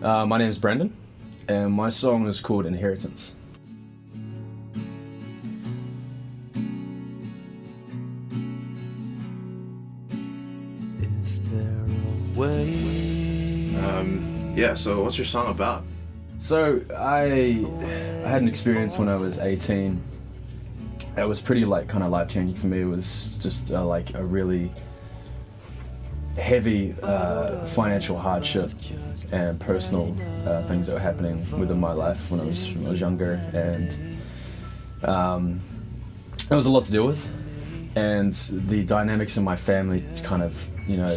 My name is Brendan, and my song is called Inheritance. Is there a way? Yeah, so what's your song about? So I had an experience when I was 18. It was pretty kind of life-changing for me. It was just a really heavy financial hardship and personal things that were happening within my life when I was younger, and it was a lot to deal with. And the dynamics in my family kind of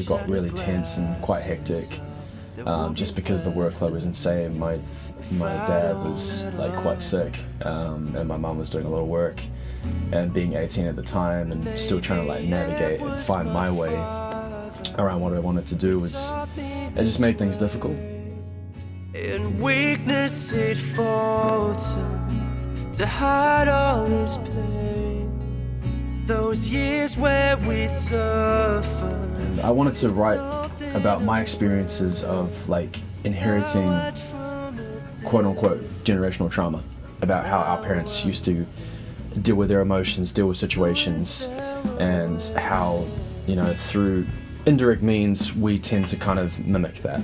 got really tense and quite hectic, just because the workload was insane. My dad was quite sick, and my mum was doing a lot of work, and being 18 at the time and still trying to navigate and find my way around what I wanted to do it just made things difficult. In weakness it falls to hide all his pain. Those years where we suffered. I wanted to write about my experiences of inheriting quote-unquote generational trauma, about how our parents used to deal with their emotions, deal with situations, and how through indirect means we tend to kind of mimic that,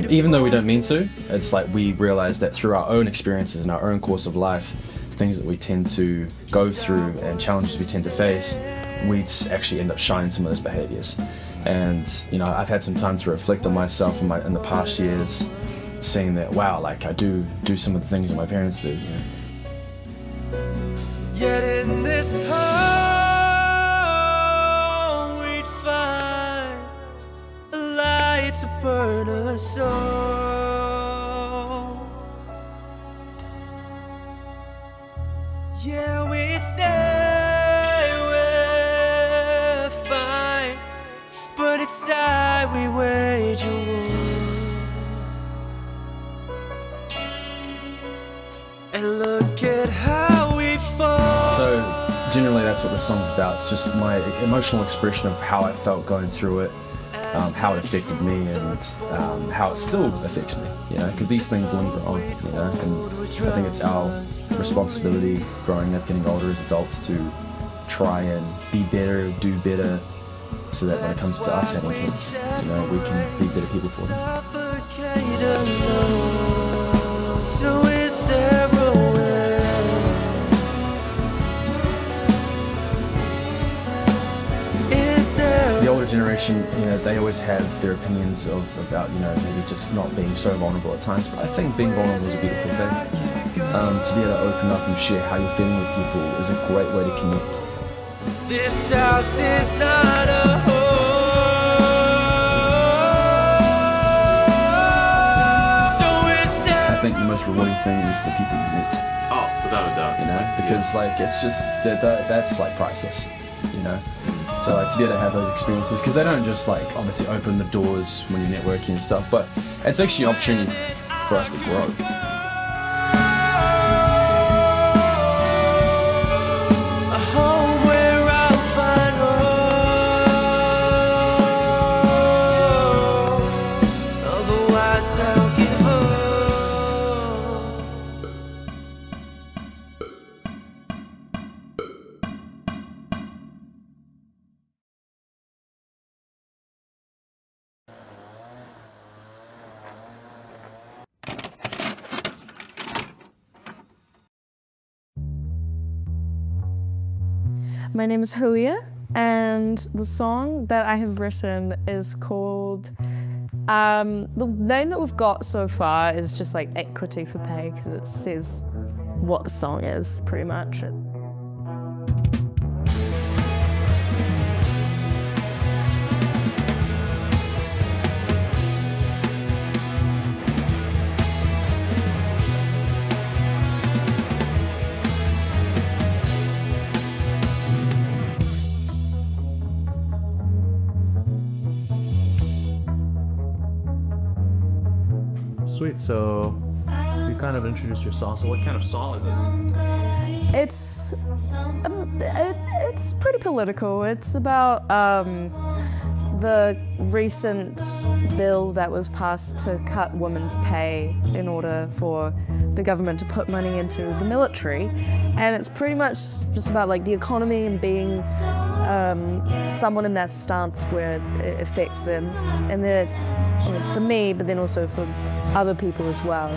even though we don't mean to. It's we realize that through our own experiences and our own course of life, things that we tend to go through and challenges we tend to face, we actually end up shining some of those behaviors. And I've had some time to reflect on myself in the past years, seeing that I do some of the things that my parents do. Yet in this home we'd find a light to burn us all. Yeah, we'd say we're fine, but inside we wage a war. And look at how we fall. So generally that's what the song's about. It's just my emotional expression of how I felt going through it, how it affected me, and how it still affects me, because these things linger on, and I think it's our responsibility growing up, getting older as adults, to try and be better, do better, so that when it comes to us having kids, we can be better people for them. So is there a way? Is there? The older generation, they always have their opinions about maybe just not being so vulnerable at times, but I think being vulnerable is a beautiful thing. To be able to open up and share how you're feeling with people is a great way to connect. This house is not a home. I think the most rewarding thing is the people you meet. Oh, without a doubt. Because it's just that's priceless, So to be able to have those experiences, because they don't just obviously open the doors when you're networking and stuff, but it's actually an opportunity for us to grow. A home where I'll find home. Otherwise I'll give up. My name is Julia, and the song that I have written is called, the name that we've got so far is just Equity for Pay, because it says what the song is, pretty much. Sweet, so you kind of introduced your song. So what kind of song is it? It's pretty political. It's about the recent bill that was passed to cut women's pay in order for the government to put money into the military, and it's pretty much just about like the economy and being someone in that stance where it affects them, and for me, but then also for other people as well.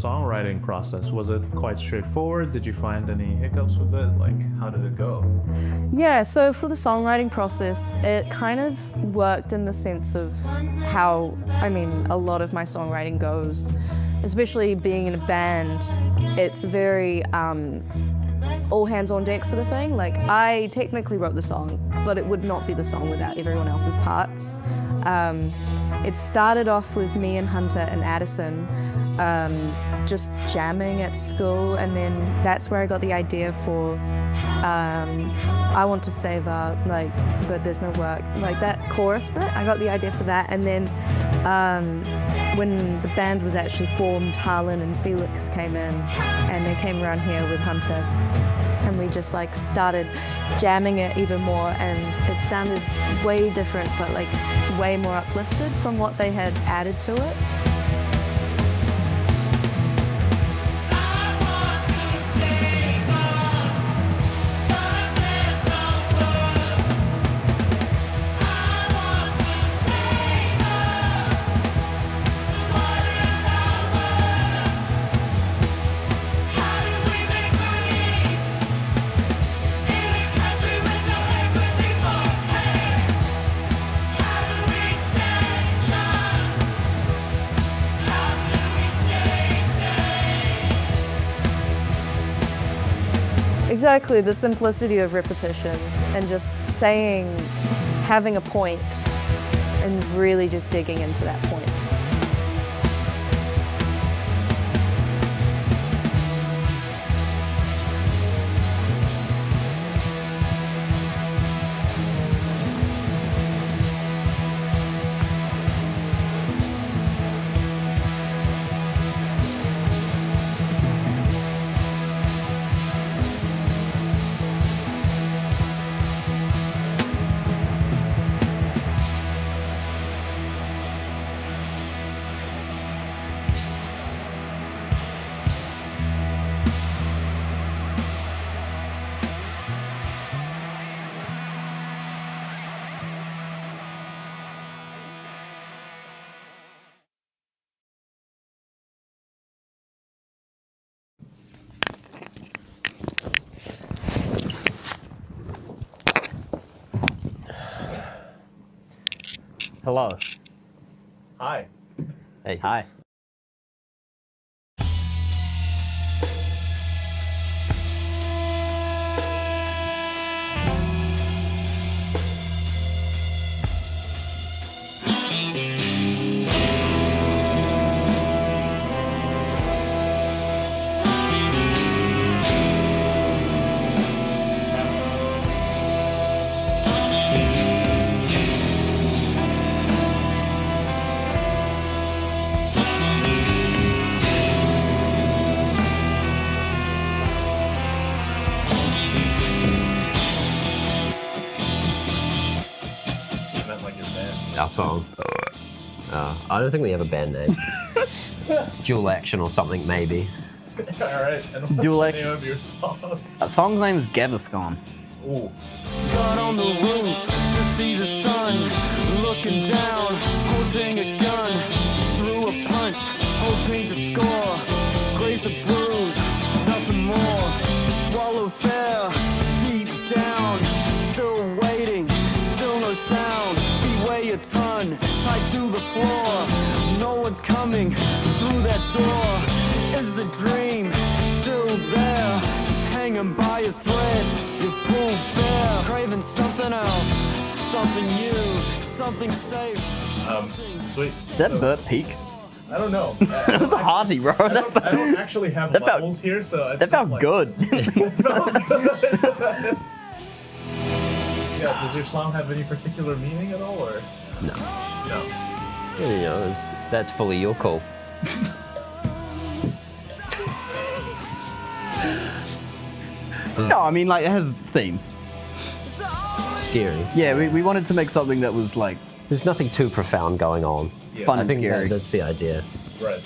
Songwriting process, was it quite straightforward? Did you find any hiccups with it? Like, how did it go? Yeah, so for the songwriting process, it kind of worked in the sense of how, a lot of my songwriting goes, especially being in a band. It's very all hands on deck sort of thing. Like, I technically wrote the song, but it would not be the song without everyone else's parts. It started off with me and Hunter and Addison just jamming at school, and then that's where I got the idea for I Want to Save Up, like, but there's no work, like that chorus bit. I got the idea for that, and then when the band was actually formed, Harlan and Felix came in, and they came around here with Hunter, and we just like started jamming it even more, and it sounded way different, but like way more uplifted from what they had added to it. Exactly, the simplicity of repetition and just saying, having a point and really just digging into that point. Hello. Hi. Hey. Hi. Our song. I don't think we have a band name. Dual Action or something, maybe. Alright, and what's Dual the Action. name of your song? That song's name is Gaviscon. Ooh. Got on the roof to see the sun, looking down, holding a gun, threw a punch, hoping to score, grazed a bruise, nothing more, swallow fair, deep down, still waiting, still no sound, feet weigh a ton, tied to the floor, coming through that door? Is the dream still there? Hanging by a thread, you've pulled bare. Craving something else, something new, something safe. Sweet. That burp peak. I don't know. That was a hearty, bro. I don't actually have That felt- levels here, so That felt good. Yeah. Does your song have any particular meaning at all, or No. no? You know, that's fully your call. No, I mean, like, it has themes. Scary. Yeah, we wanted to make something that was, like, There's nothing too profound going on. fun I and think scary. that's the idea. Right.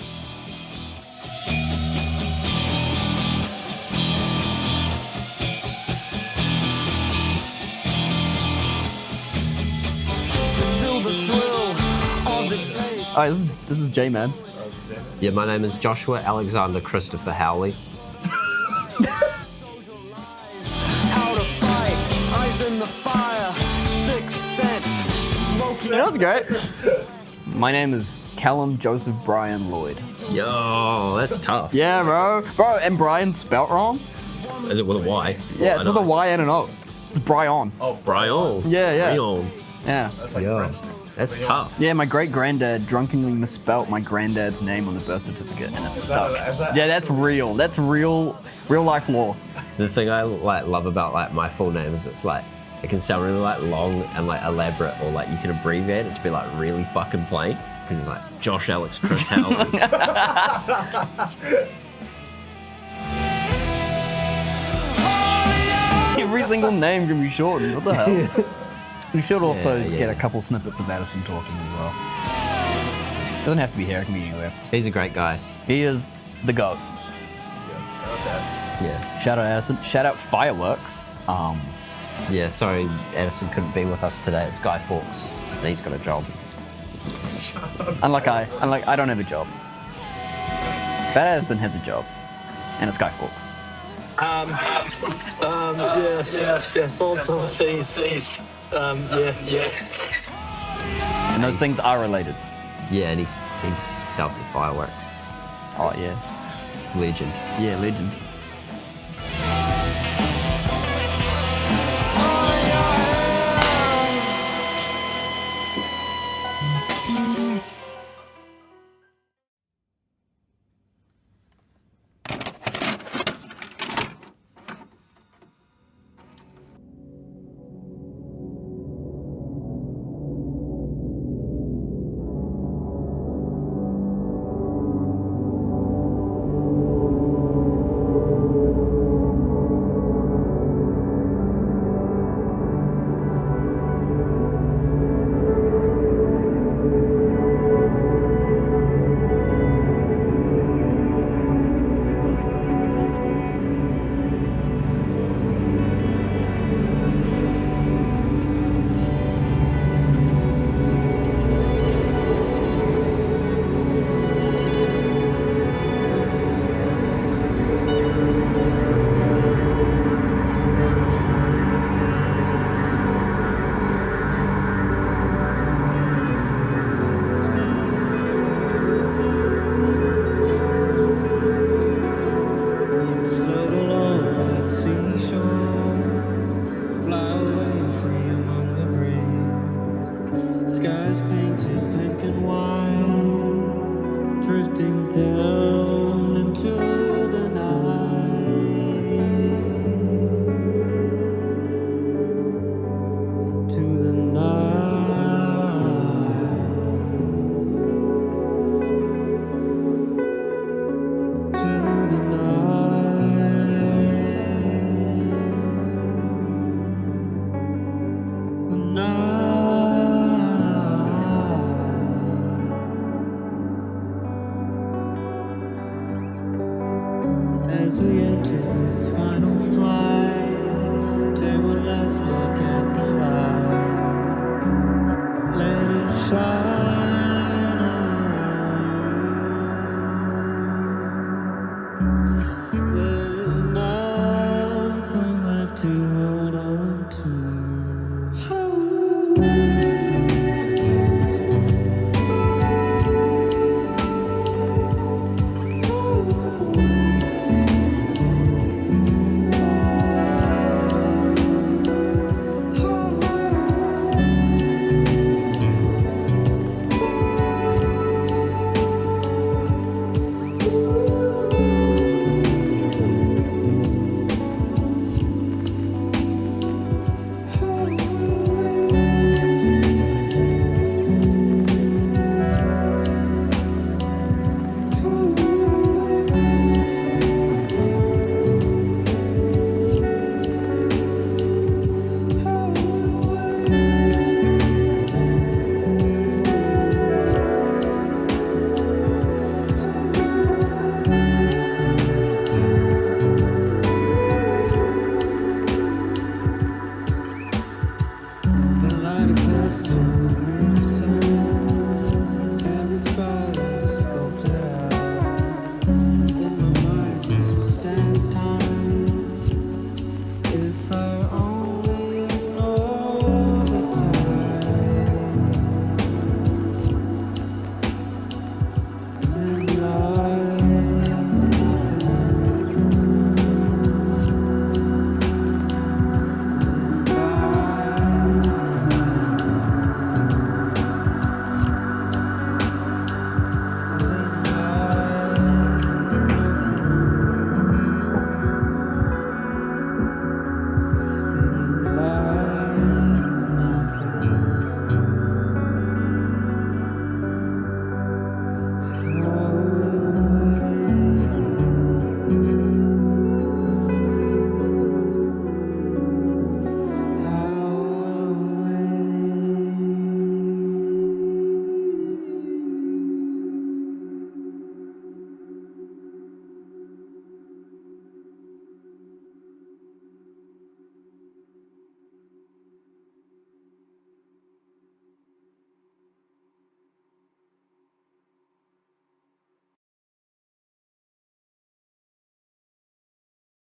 Still the thrill of the chase. Alright, this is J-Man. Yeah, my name is Joshua Alexander Christopher Howley. Out of fight, eyes in the fire, sixth sense, smoky. You know what's great? My name is Callum Joseph Brian Lloyd. Yo, that's tough. Yeah, bro. Bro, and Brian's spelt wrong? Is it with a Y? Yeah, it's with a Y and an O. It's Brian. Oh, Brian. Yeah. Brian. Yeah. That's like Yo, French. that's tough. Yeah, my great-granddad drunkenly misspelt my granddad's name on the birth certificate, and it's stuck. Yeah, that's real. That's real life law. The thing I love about my full name is it's it can sound really long and elaborate, or you can abbreviate it to be really fucking plain, because it's Josh Alex Chris Howley. Every single name can be shortened. What the hell? We should also Yeah. get a couple snippets of Addison talking as well. Doesn't have to be here, it can be anywhere. He's a great guy. He is the GOAT. Yeah. Shout out Addison. Shout out Fireworks. Yeah, sorry Edison couldn't be with us today. It's Guy Fawkes. He's got a job. Unlike I don't have a job. But Addison has a job. And it's Guy Fawkes. Yeah, sold some things. Yeah. And those things are related. Yeah, and he's sells the fireworks. Oh yeah. Legend. Yeah, legend. Float along by the seashore, fly away free among the breeze. Skies painted pink and white, drifting down into the night. To the night. To the As we enter this final flight, take one last look at